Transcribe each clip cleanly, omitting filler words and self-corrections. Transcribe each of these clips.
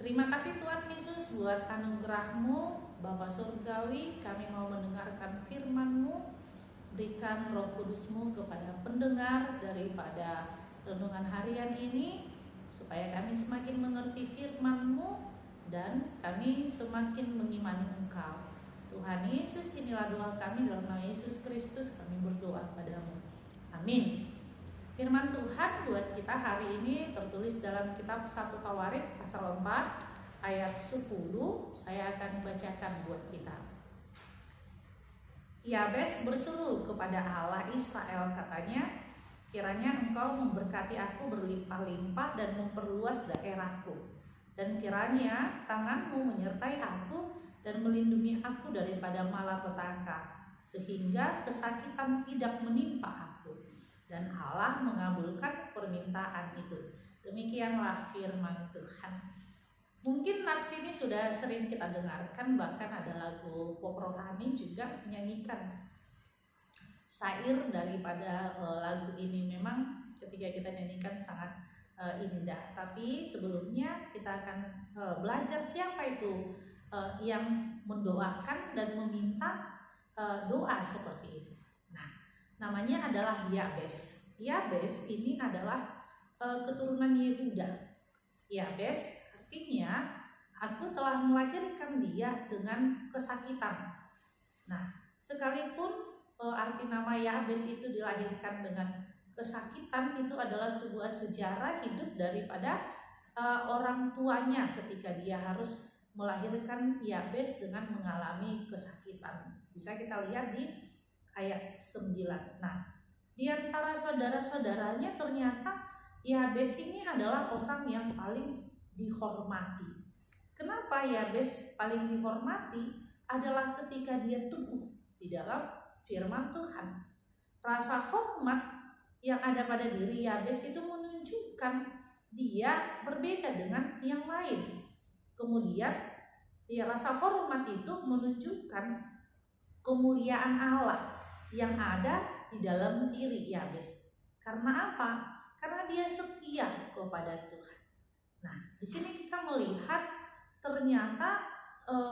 Terima kasih Tuhan Yesus buat anugerah-Mu, Bapa Surgawi. Kami mau mendengarkan firman-Mu. Berikan Roh Kudus-Mu kepada pendengar daripada renungan harian ini, supaya kami semakin mengerti firman-Mu dan kami semakin mengimani Engkau. Tuhan Yesus, inilah doa kami dalam nama Yesus Kristus. Kami berdoa padamu. Amin. Firman Tuhan buat kita hari ini tertulis dalam kitab 1 Tawarik pasal 4 ayat 10. Saya akan bacakan buat kita. Yabes berseru kepada Allah Israel, katanya, kiranya engkau memberkati aku berlimpah-limpah dan memperluas daerahku. Dan kiranya tanganmu menyertai aku dan melindungi aku daripada malapetaka, sehingga kesakitan tidak menimpa aku. Dan Allah mengabulkan permintaan itu. Demikianlah firman Tuhan. Mungkin nats ini sudah sering kita dengarkan, bahkan ada lagu pop rohani juga menyanyikan syair daripada lagu ini. Memang ketika kita nyanyikan sangat indah. Tapi sebelumnya kita akan belajar siapa itu yang mendoakan dan meminta doa seperti itu. Namanya adalah Yabes. Yabes ini adalah keturunan Yehuda. Yabes artinya aku telah melahirkan dia dengan kesakitan. Nah, sekalipun arti nama Yabes itu dilahirkan dengan kesakitan, itu adalah sebuah sejarah hidup daripada orang tuanya ketika dia harus melahirkan Yabes dengan mengalami kesakitan. Bisa kita lihat di ayat 9. Nah, di antara saudara-saudaranya ternyata Yabes ini adalah orang yang paling dihormati. Kenapa Yabes paling dihormati? Adalah ketika dia teguh di dalam firman Tuhan. Rasa hormat yang ada pada diri Yabes itu menunjukkan dia berbeda dengan yang lain. Kemudian rasa hormat itu menunjukkan kemuliaan Allah yang ada di dalam diri Yabes. Karena apa? Karena dia setia kepada Tuhan. Nah, di sini kita melihat ternyata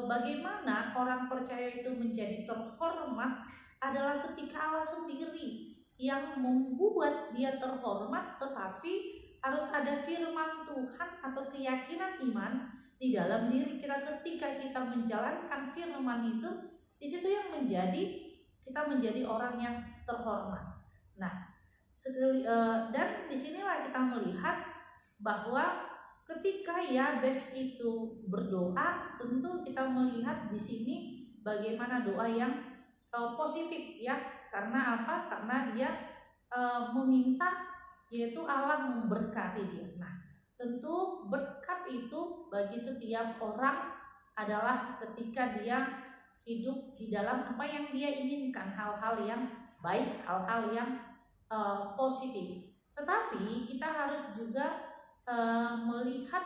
bagaimana orang percaya itu menjadi terhormat adalah ketika Allah sendiri yang membuat dia terhormat, tetapi harus ada firman Tuhan atau keyakinan iman di dalam diri kita. Ketika kita menjalankan firman itu, di situ yang kita menjadi orang yang terhormat. Nah, dan disinilah kita melihat bahwa ketika Yabes itu berdoa, tentu kita melihat di sini bagaimana doa yang positif ya. Karena apa? Karena dia meminta yaitu Allah memberkati dia. Nah, tentu berkat itu bagi setiap orang adalah ketika dia hidup di dalam apa yang dia inginkan, hal-hal yang baik, hal-hal yang positif. Tetapi kita harus juga melihat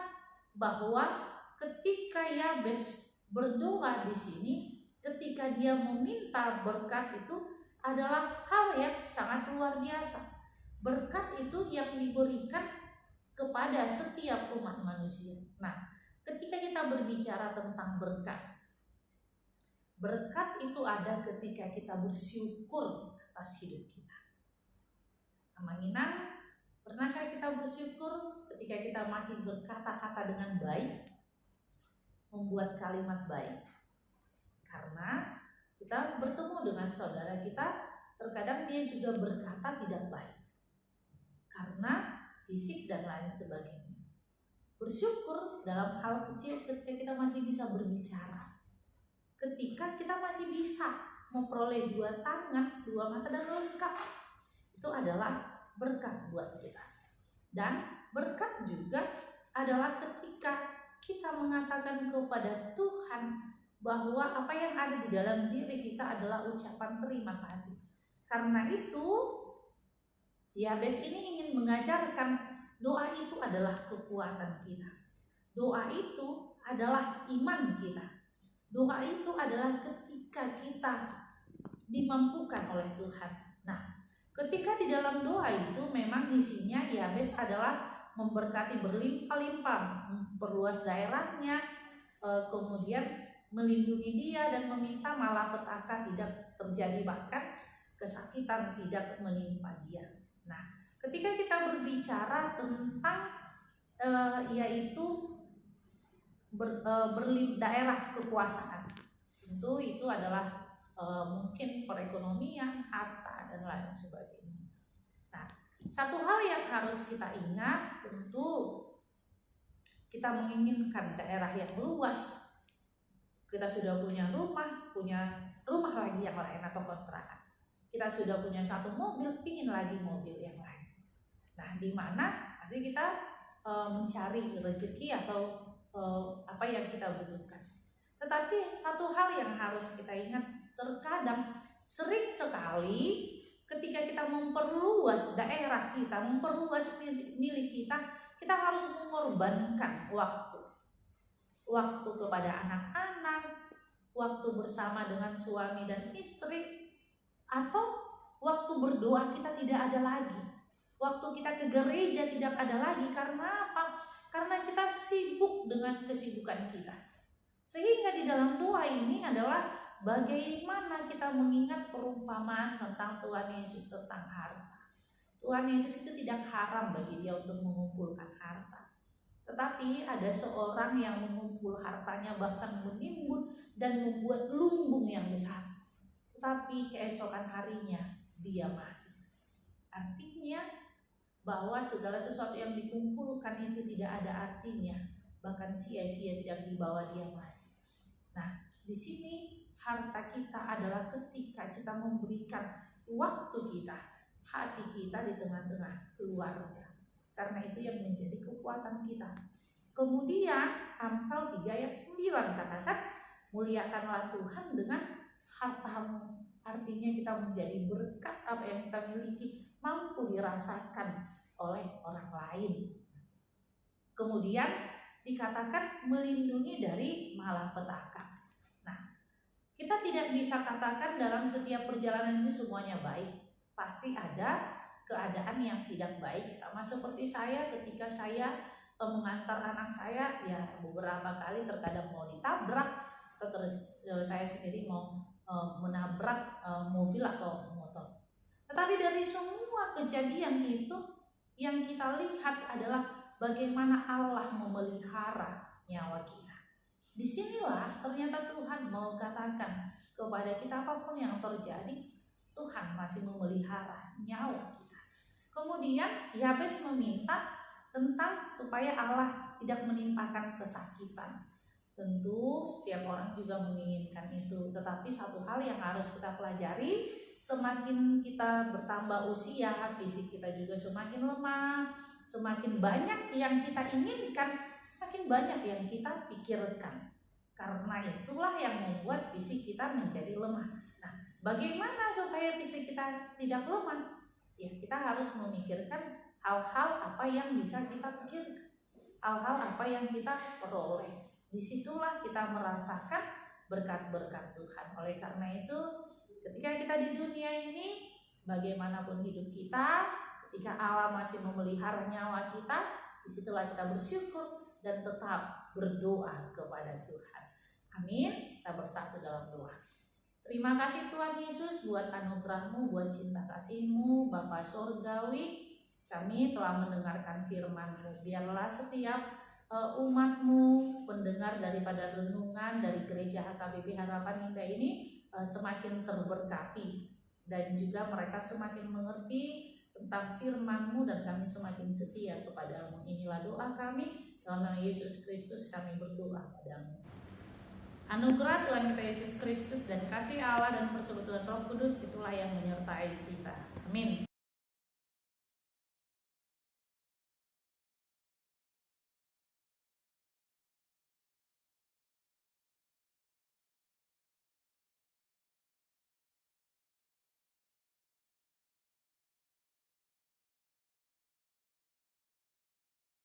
bahwa ketika Yabes berdoa di sini, ketika dia meminta berkat itu adalah hal yang sangat luar biasa. Berkat itu yang diberikan kepada setiap umat manusia. Nah, ketika kita berbicara tentang berkat, berkat itu ada ketika kita bersyukur atas hidup kita. Amanginang, pernahkah kita bersyukur ketika kita masih berkata-kata dengan baik, membuat kalimat baik? Karena kita bertemu dengan saudara kita, terkadang dia juga berkata tidak baik karena fisik dan lain sebagainya. Bersyukur dalam hal kecil ketika kita masih bisa berbicara, ketika kita masih bisa memperoleh 2 tangan, 2 mata dan lengkap, itu adalah berkat buat kita. Dan berkat juga adalah ketika kita mengatakan kepada Tuhan bahwa apa yang ada di dalam diri kita adalah ucapan terima kasih. Karena itu Yabes ini ingin mengajarkan doa itu adalah kekuatan kita. Doa itu adalah iman kita. Doa itu adalah ketika kita dimampukan oleh Tuhan. Nah, ketika di dalam doa itu memang isinya Yabes adalah memberkati berlimpah-limpah, memperluas daerahnya, kemudian melindungi dia dan meminta malapetaka tidak terjadi, bahkan kesakitan tidak menimpa dia. Nah, ketika kita berbicara tentang yaitu daerah kekuasaan, tentu itu adalah mungkin perekonomian, harta dan lain sebagainya. Nah, satu hal yang harus kita ingat, tentu kita menginginkan daerah yang luas. Kita sudah punya rumah lagi yang lain atau kontrakan. Kita sudah punya 1 mobil, pingin lagi mobil yang lain. Nah, di mana pasti kita mencari rezeki atau apa yang kita butuhkan. Tetapi satu hal yang harus kita ingat, terkadang sering sekali ketika kita memperluas daerah kita, memperluas milik kita, kita harus mengorbankan waktu kepada anak-anak, waktu bersama dengan suami dan istri, atau waktu berdoa kita tidak ada lagi, waktu kita ke gereja tidak ada lagi. Karena apa? Karena kita sibuk dengan kesibukan kita. Sehingga di dalam doa ini adalah bagaimana kita mengingat perumpamaan tentang Tuhan Yesus tentang harta. Tuhan Yesus itu tidak haram bagi dia untuk mengumpulkan harta. Tetapi ada seorang yang mengumpul hartanya bahkan menimbun dan membuat lumbung yang besar. Tetapi keesokan harinya dia mati. Artinya bahwa segala sesuatu yang dikumpulkan itu tidak ada artinya bahkan sia-sia tidak dibawa dia lagi. Nah, di sini harta kita adalah ketika kita memberikan waktu kita, hati kita di tengah-tengah keluarga. Karena itu yang menjadi kekuatan kita. Kemudian Amsal 3 ayat 9 katakan, muliakanlah Tuhan dengan hartamu. Artinya kita menjadi berkat apa yang kita miliki mampu dirasakan oleh orang lain. Kemudian dikatakan melindungi dari malapetaka. Nah, kita tidak bisa katakan dalam setiap perjalanan ini semuanya baik. Pasti ada keadaan yang tidak baik. Sama seperti saya ketika saya mengantar anak saya, ya beberapa kali terkadang mau ditabrak, atau terus saya sendiri mau menabrak mobil atau motor. Tetapi dari semua kejadian itu yang kita lihat adalah bagaimana Allah memelihara nyawa kita. Disinilah ternyata Tuhan mau katakan kepada kita apapun yang terjadi, Tuhan masih memelihara nyawa kita. Kemudian Yabes meminta tentang supaya Allah tidak menimpakan kesakitan. Tentu setiap orang juga menginginkan itu, tetapi satu hal yang harus kita pelajari, semakin kita bertambah usia, fisik kita juga semakin lemah, semakin banyak yang kita inginkan, semakin banyak yang kita pikirkan. Karena itulah yang membuat fisik kita menjadi lemah. Nah, bagaimana supaya fisik kita tidak lemah? Ya, kita harus memikirkan hal-hal apa yang bisa kita pikirkan, hal-hal apa yang kita peroleh. Disitulah kita merasakan berkat-berkat Tuhan. Oleh karena itu, ketika kita di dunia ini, bagaimanapun hidup kita, ketika Allah masih memelihara nyawa kita, disitulah kita bersyukur dan tetap berdoa kepada Tuhan. Amin. Kita bersatu dalam doa. Terima kasih Tuhan Yesus buat anugerah-Mu, buat cinta kasih-Mu, Bapa Surgawi. Kami telah mendengarkan firman-Mu. Biarlah setiap umat-Mu, pendengar daripada renungan dari Gereja HKBP Harapan Indah ini semakin terberkati, dan juga mereka semakin mengerti tentang firman-Mu, dan kami semakin setia kepada-Mu. Inilah doa kami, dalam nama Yesus Kristus kami berdoa padamu. Anugerah Tuhan kita Yesus Kristus dan kasih Allah dan persekutuan Roh Kudus itulah yang menyertai kita. Amin.